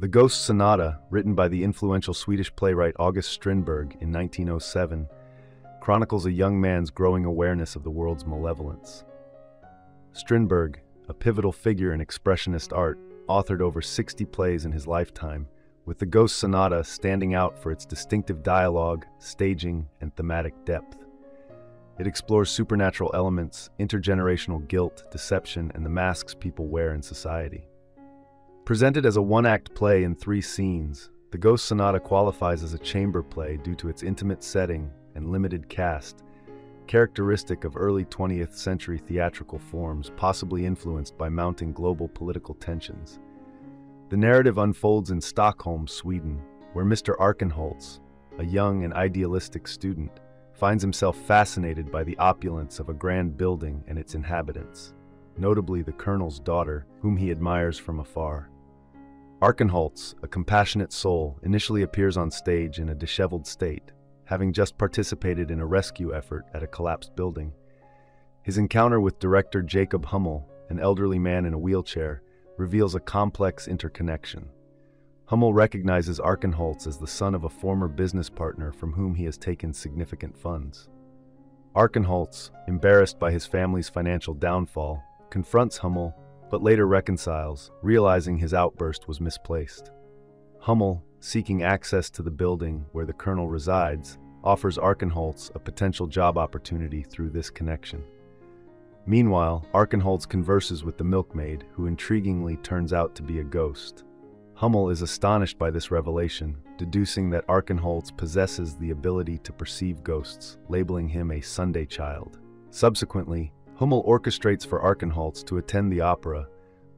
The Ghost Sonata, written by the influential Swedish playwright August Strindberg in 1907, chronicles a young man's growing awareness of the world's malevolence. Strindberg, a pivotal figure in expressionist art, authored over 60 plays in his lifetime, with the Ghost Sonata standing out for its distinctive dialogue, staging, and thematic depth. It explores supernatural elements, intergenerational guilt, deception, and the masks people wear in society. Presented as a one-act play in 3 scenes, the Ghost Sonata qualifies as a chamber play due to its intimate setting and limited cast, characteristic of early 20th century theatrical forms, possibly influenced by mounting global political tensions. The narrative unfolds in Stockholm, Sweden, where Mr. Arkenholtz, a young and idealistic student, finds himself fascinated by the opulence of a grand building and its inhabitants, notably the colonel's daughter, whom he admires from afar. Arkenholtz, a compassionate soul, initially appears on stage in a disheveled state, having just participated in a rescue effort at a collapsed building. His encounter with director Jacob Hummel, an elderly man in a wheelchair, reveals a complex interconnection. Hummel recognizes Arkenholtz as the son of a former business partner from whom he has taken significant funds. Arkenholtz, embarrassed by his family's financial downfall, confronts Hummel, but later reconciles, realizing his outburst was misplaced. Hummel, seeking access to the building where the colonel resides, offers Arkenholtz a potential job opportunity through this connection. Meanwhile, Arkenholtz converses with the milkmaid, who intriguingly turns out to be a ghost. Hummel is astonished by this revelation, deducing that Arkenholtz possesses the ability to perceive ghosts, labeling him a Sunday child. Subsequently, Hummel orchestrates for Arkenholtz to attend the opera,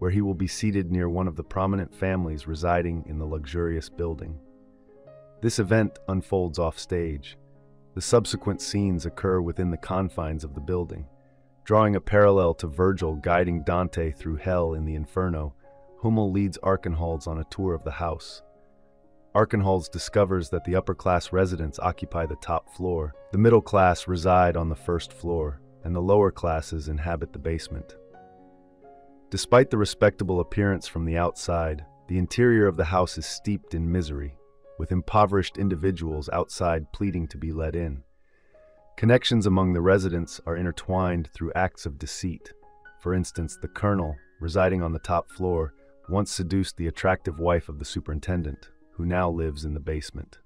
where he will be seated near one of the prominent families residing in the luxurious building. This event unfolds off-stage. The subsequent scenes occur within the confines of the building. Drawing a parallel to Virgil guiding Dante through hell in the Inferno, Hummel leads Arkenholtz on a tour of the house. Arkenholtz discovers that the upper-class residents occupy the top floor, the middle class reside on the first floor, and the lower classes inhabit the basement. Despite the respectable appearance from the outside, the interior of the house is steeped in misery, with impoverished individuals outside pleading to be let in. Connections among the residents are intertwined through acts of deceit. For instance, the colonel, residing on the top floor, once seduced the attractive wife of the superintendent, who now lives in the basement.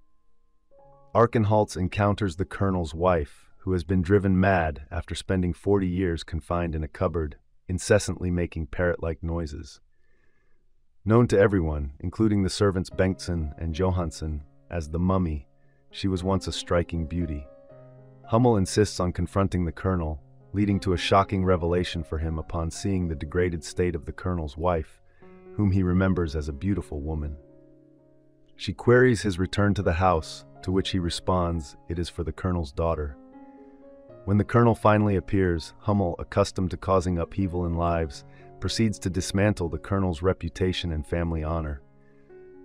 Arkenholtz encounters the colonel's wife, who has been driven mad after spending 40 years confined in a cupboard, incessantly making parrot-like noises. Known to everyone, including the servants Bengtsson and Johansson, as the Mummy, she was once a striking beauty. Hummel insists on confronting the colonel, leading to a shocking revelation for him upon seeing the degraded state of the colonel's wife, whom he remembers as a beautiful woman. She queries his return to the house, to which he responds it is for the colonel's daughter. When the colonel finally appears, Hummel, accustomed to causing upheaval in lives, proceeds to dismantle the colonel's reputation and family honor.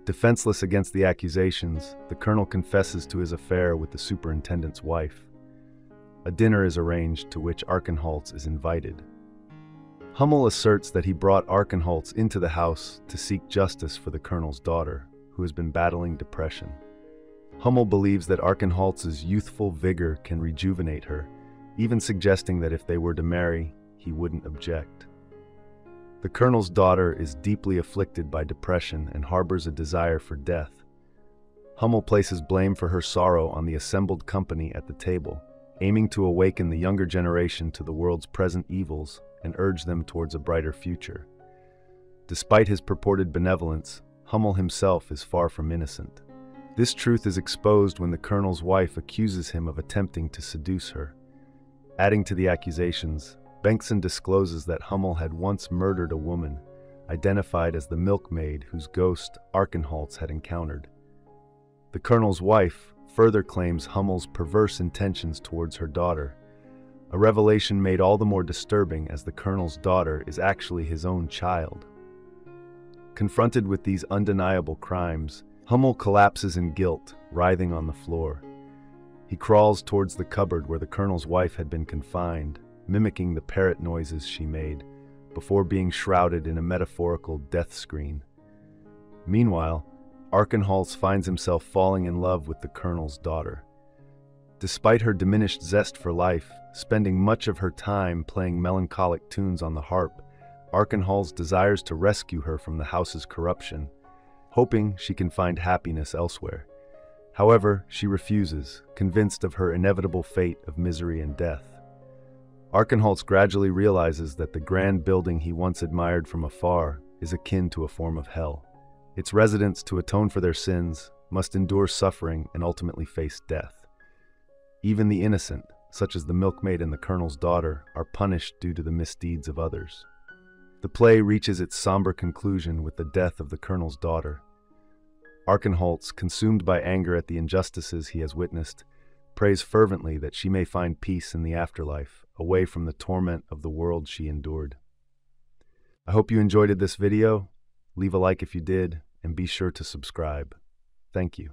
Defenseless against the accusations, the colonel confesses to his affair with the superintendent's wife. A dinner is arranged to which Arkenholtz is invited. Hummel asserts that he brought Arkenholtz into the house to seek justice for the colonel's daughter, who has been battling depression. Hummel believes that Arkenholtz's youthful vigor can rejuvenate her, even suggesting that if they were to marry, he wouldn't object. The colonel's daughter is deeply afflicted by depression and harbors a desire for death. Hummel places blame for her sorrow on the assembled company at the table, aiming to awaken the younger generation to the world's present evils and urge them towards a brighter future. Despite his purported benevolence, Hummel himself is far from innocent. This truth is exposed when the colonel's wife accuses him of attempting to seduce her. Adding to the accusations, Bengtsson discloses that Hummel had once murdered a woman, identified as the milkmaid whose ghost Arkenholtz had encountered. The colonel's wife further claims Hummel's perverse intentions towards her daughter, a revelation made all the more disturbing as the colonel's daughter is actually his own child. Confronted with these undeniable crimes, Hummel collapses in guilt, writhing on the floor. He crawls towards the cupboard where the colonel's wife had been confined, mimicking the parrot noises she made, before being shrouded in a metaphorical death screen. Meanwhile, Archenholz finds himself falling in love with the colonel's daughter. Despite her diminished zest for life, spending much of her time playing melancholic tunes on the harp, Archenholz desires to rescue her from the house's corruption, hoping she can find happiness elsewhere. However, she refuses, convinced of her inevitable fate of misery and death. Archenholz gradually realizes that the grand building he once admired from afar is akin to a form of hell. Its residents, to atone for their sins, must endure suffering and ultimately face death. Even the innocent, such as the milkmaid and the colonel's daughter, are punished due to the misdeeds of others. The play reaches its somber conclusion with the death of the colonel's daughter. Archenholz, consumed by anger at the injustices he has witnessed, prays fervently that she may find peace in the afterlife, away from the torment of the world she endured. I hope you enjoyed this video. Leave a like if you did, and be sure to subscribe. Thank you.